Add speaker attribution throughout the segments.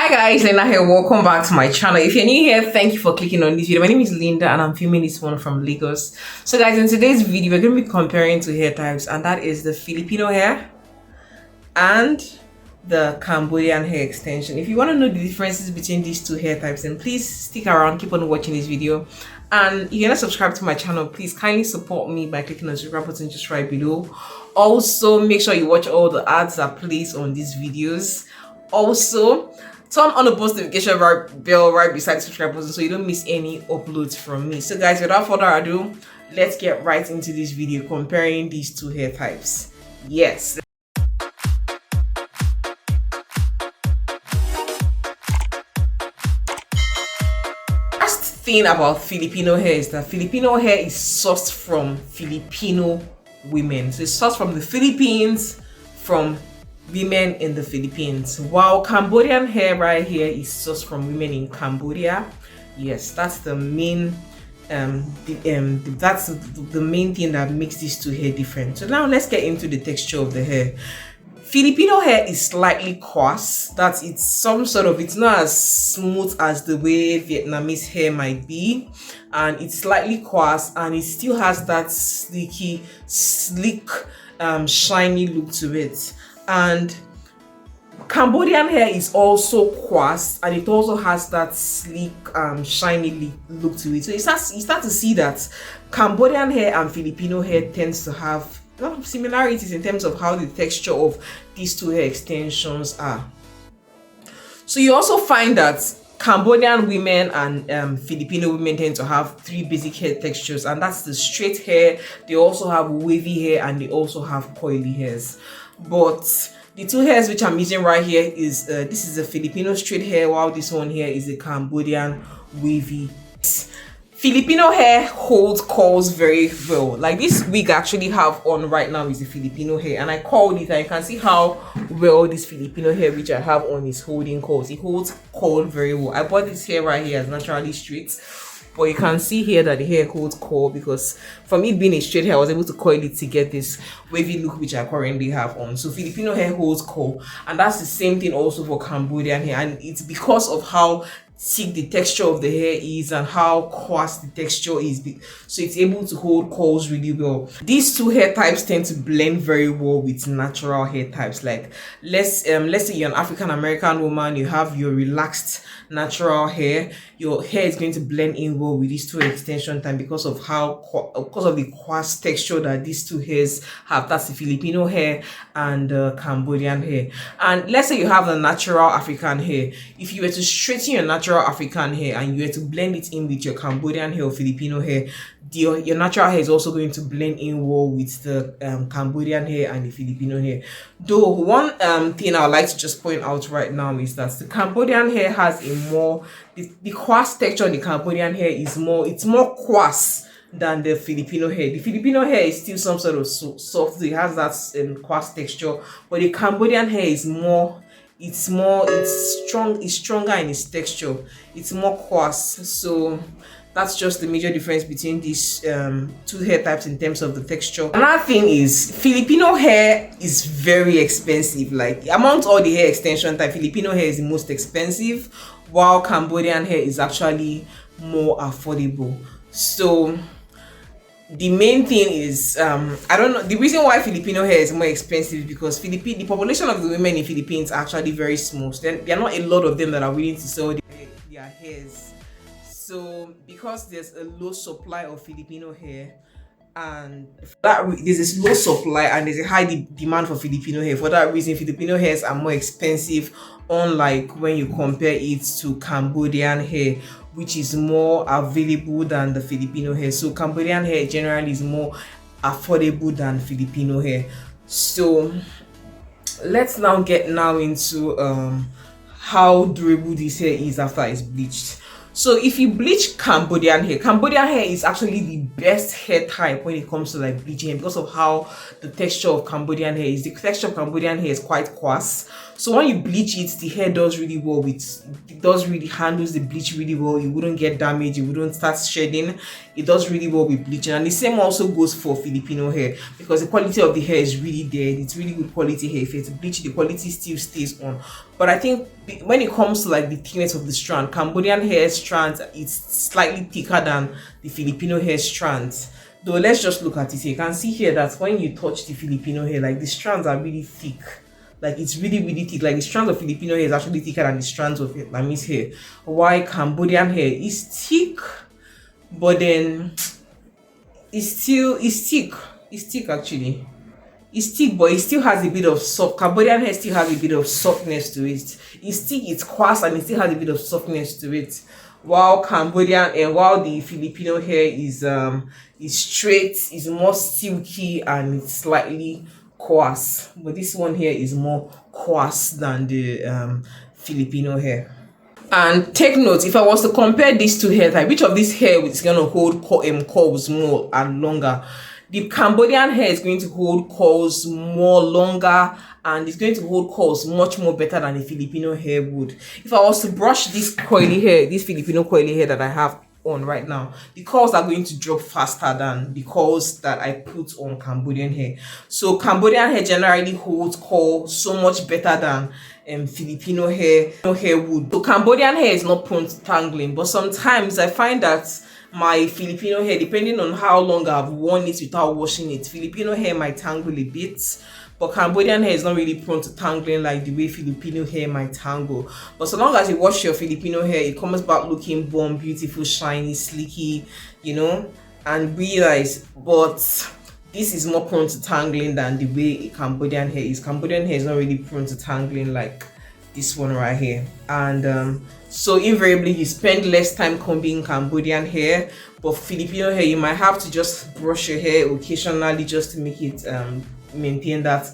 Speaker 1: Hi guys, Linda here. Welcome back to my channel. If you're new here, thank you for clicking on this video. My name is Linda and I'm filming this one from Lagos. So guys, in today's video, we're going to be comparing two hair types, and that is the Filipino hair and the Cambodian hair extension. If you want to know the differences between these two hair types, then please stick around, keep on watching this video. And if you're not subscribed to my channel, please kindly support me by clicking on the subscribe button just right below. Also, make sure you watch all the ads that plays on these videos. Also, turn on the post notification bell right beside the subscribe button so you don't miss any uploads from me. So guys, without further ado, let's get right into this video comparing these two hair types. Yes. First thing about Filipino hair is that Filipino hair is sourced from Filipino women. So it's sourced from the Philippines, from women in the Philippines, while Cambodian hair right here is sourced from women in Cambodia. Yes, that's the main that's the main thing that makes these two hair different. So now let's get into the texture of the hair. Filipino hair is slightly coarse. That it's not as smooth as the way Vietnamese hair might be, and it's slightly coarse, and it still has that sleek, shiny look to it. And Cambodian hair is also coarse, and it also has that sleek, shiny look to it. So you start to see that Cambodian hair and Filipino hair tends to have a lot of similarities in terms of how the texture of these two hair extensions are. So you also find that Cambodian women and Filipino women tend to have three basic hair textures, and that's the straight hair, they also have wavy hair, and they also have coily hairs. But the two hairs which I'm using right here is this is a Filipino straight hair, while this one here is a Cambodian wavy. Filipino hair holds curls very well. Like this wig I actually have on right now is a Filipino hair, and I curled it, and you can see how well this Filipino hair which I have on is holding curls. It holds curl very well. I bought this hair right here as naturally straight, but you can see here that the hair holds curl because from it being a straight hair, I was able to coil it to get this wavy look which I currently have on. So Filipino hair holds curl, and that's the same thing also for Cambodian hair, and it's because of how thick the texture of the hair is and how coarse the texture is, so it's able to hold curls really well. These two hair types tend to blend very well with natural hair types. Like let's say you're an African American woman, you have your relaxed natural hair, your hair is going to blend in well with these two extension time because of the coarse texture that these two hairs have. That's the Filipino hair and Cambodian hair. And let's say you have the natural African hair. If you were to straighten your natural African hair and you were to blend it in with your Cambodian hair or Filipino hair, your natural hair is also going to blend in well with the Cambodian hair and the Filipino hair. Though one thing I would like to just point out right now is that the Cambodian hair has a more the coarse texture. The Cambodian hair is more coarse than the Filipino hair. The Filipino hair is still some sort of soft, it has that coarse texture, but the Cambodian hair is it's stronger in its texture, it's more coarse. So that's just the major difference between these two hair types in terms of the texture. Another thing is Filipino hair is very expensive. Like among all the hair extension type, Filipino hair is the most expensive, while Cambodian hair is actually more affordable. So the main thing is I don't know, the reason why Filipino hair is more expensive is because the population of the women in Philippines are actually very small. So there are not a lot of them that are willing to sell their hairs. So because there's a low supply of Filipino hair, and for that there's this low supply and there's a high demand for Filipino hair, for that reason Filipino hairs are more expensive, unlike when you compare it to Cambodian hair, which is more available than the Filipino hair. So Cambodian hair generally is more affordable than Filipino hair. So let's now get into how durable this hair is after it's bleached. So if you bleach Cambodian hair is actually the best hair type when it comes to like bleaching hair because of how the texture of Cambodian hair is. The texture of Cambodian hair is quite coarse. So when you bleach it, the hair does really well it does really handles the bleach really well. You wouldn't get damage, you wouldn't start shedding. It does really well with bleaching. And the same also goes for Filipino hair, because the quality of the hair is really there. It's really good quality hair. If it's bleached, the quality still stays on. But I think when it comes to like the thickness of the strand, Cambodian hair strands, it's slightly thicker than the Filipino hair strands. Though let's just look at it here. You can see here that when you touch the Filipino hair, like the strands are really thick. Like it's really thick. Like the strands of Filipino hair is actually thicker than the strands of Vietnamese hair. Why Cambodian hair is thick, but then it's thick. It's thick actually. It's thick, but it still has a bit of soft. Cambodian hair still has a bit of softness to it. It's thick, it's coarse, and it still has a bit of softness to it. While while the Filipino hair is straight, is more silky, and it's slightly coarse. But this one here is more coarse than the Filipino hair. And take note, if I was to compare these two hair types, which of these hair is going to hold curls more and longer? The Cambodian hair is going to hold curls more longer, and it's going to hold curls much more better than the Filipino hair would. If I was to brush this curly hair, this Filipino curly hair that I have on right now, the curls are going to drop faster than the curls that I put on Cambodian hair. So Cambodian hair generally holds curls so much better than Filipino hair would. So Cambodian hair is not prone to tangling, but sometimes I find that my Filipino hair, depending on how long I've worn it without washing it, Filipino hair might tangle a bit, but Cambodian hair is not really prone to tangling like the way Filipino hair might tangle. But so long as you wash your Filipino hair, it comes back looking bomb, beautiful, shiny, sleeky, you know, and realize, but this is more prone to tangling than the way Cambodian hair is. Cambodian hair is not really prone to tangling like this one right here. And so invariably you spend less time combing Cambodian hair, but Filipino hair you might have to just brush your hair occasionally just to make it maintain that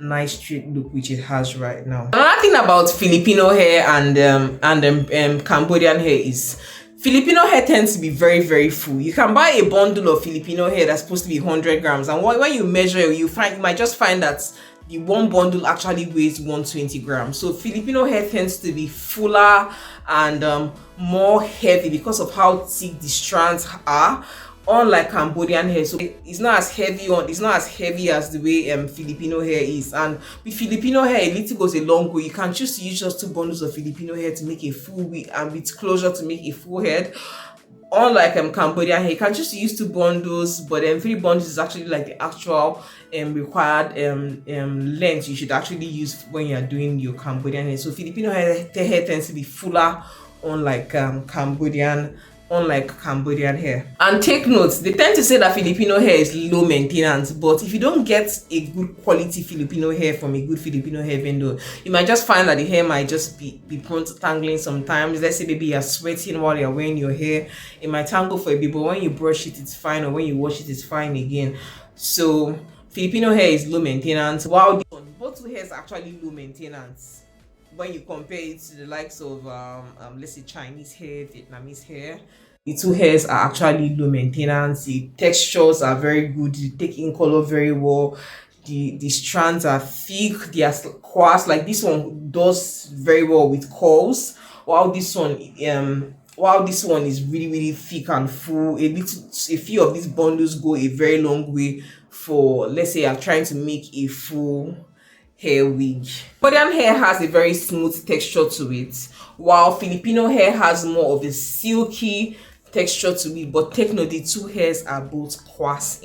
Speaker 1: nice straight look which it has right now. Another thing about Filipino hair and Cambodian hair is Filipino hair tends to be very full. You can buy a bundle of Filipino hair that's supposed to be 100 grams, and when you measure it, you might just find that the one bundle actually weighs 120 grams. So Filipino hair tends to be fuller and more heavy because of how thick the strands are, unlike Cambodian hair. So it's not as heavy as the way Filipino hair is. And with Filipino hair, a little goes a long way. You can choose to use just 2 bundles of Filipino hair to make a full wig, and with closure to make a full head. Unlike Cambodian hair, you can just use 2 bundles, but then 3 bundles is actually like the actual required length you should actually use when you're doing your Cambodian hair. So Filipino hair tends to be fuller, unlike Cambodian hair. And take note, they tend to say that Filipino hair is low maintenance, but if you don't get a good quality Filipino hair from a good Filipino hair vendor, you might just find that the hair might just be prone to tangling sometimes. Let's say maybe you're sweating while you're wearing your hair, it might tangle for a bit, but when you brush it, it's fine, or when you wash it, it's fine again. So Filipino hair is low maintenance, while both two hairs are actually low maintenance when you compare it to the likes of let's say Chinese hair, Vietnamese hair. The 2 hairs are actually low maintenance. The textures are very good. They take in color very well. The strands are thick. They are coarse. Like this one does very well with curls, while this one is really thick and full. A few of these bundles go a very long way for, let's say, I'm trying to make a full hair wig. Cambodian hair has a very smooth texture to it, while Filipino hair has more of a silky texture to it. But take note, the 2 hairs are both coarse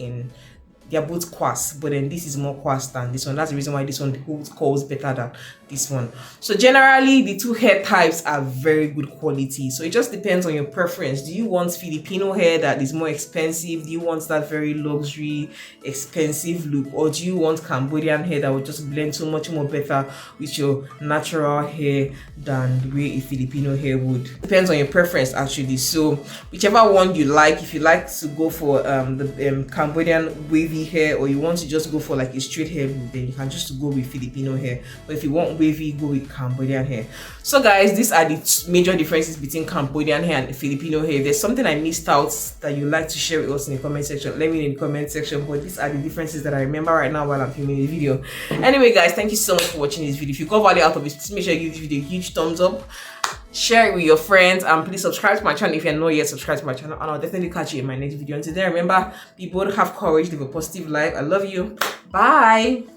Speaker 1: they are both coarse, but then this is more coarse than this one. That's the reason why this one holds curls better than this one. So generally the 2 hair types are very good quality. So it just depends on your preference. Do you want Filipino hair that is more expensive? Do you want that very luxury expensive look, or do you want Cambodian hair that will just blend so much more better with your natural hair than the way a Filipino hair would? Depends on your preference actually. So whichever one you like, if you like to go for the Cambodian wavy hair, or you want to just go for like a straight hair, then you can just go with Filipino hair. But if you want wavy, go with Cambodian hair. So guys, these are the major differences between Cambodian hair and Filipino hair. If there's something I missed out that you'd like to share with us in the comment section, let me know in the comment section. But these are the differences that I remember right now while I'm filming the video. Anyway guys, thank you so much for watching this video. If you got value out of it, please make sure you give this video a huge thumbs up, share it with your friends, and please subscribe to my channel if you're not yet subscribed to my channel. And I'll definitely catch you in my next video. Until then, remember, people have courage, live a positive life. I love you. Bye.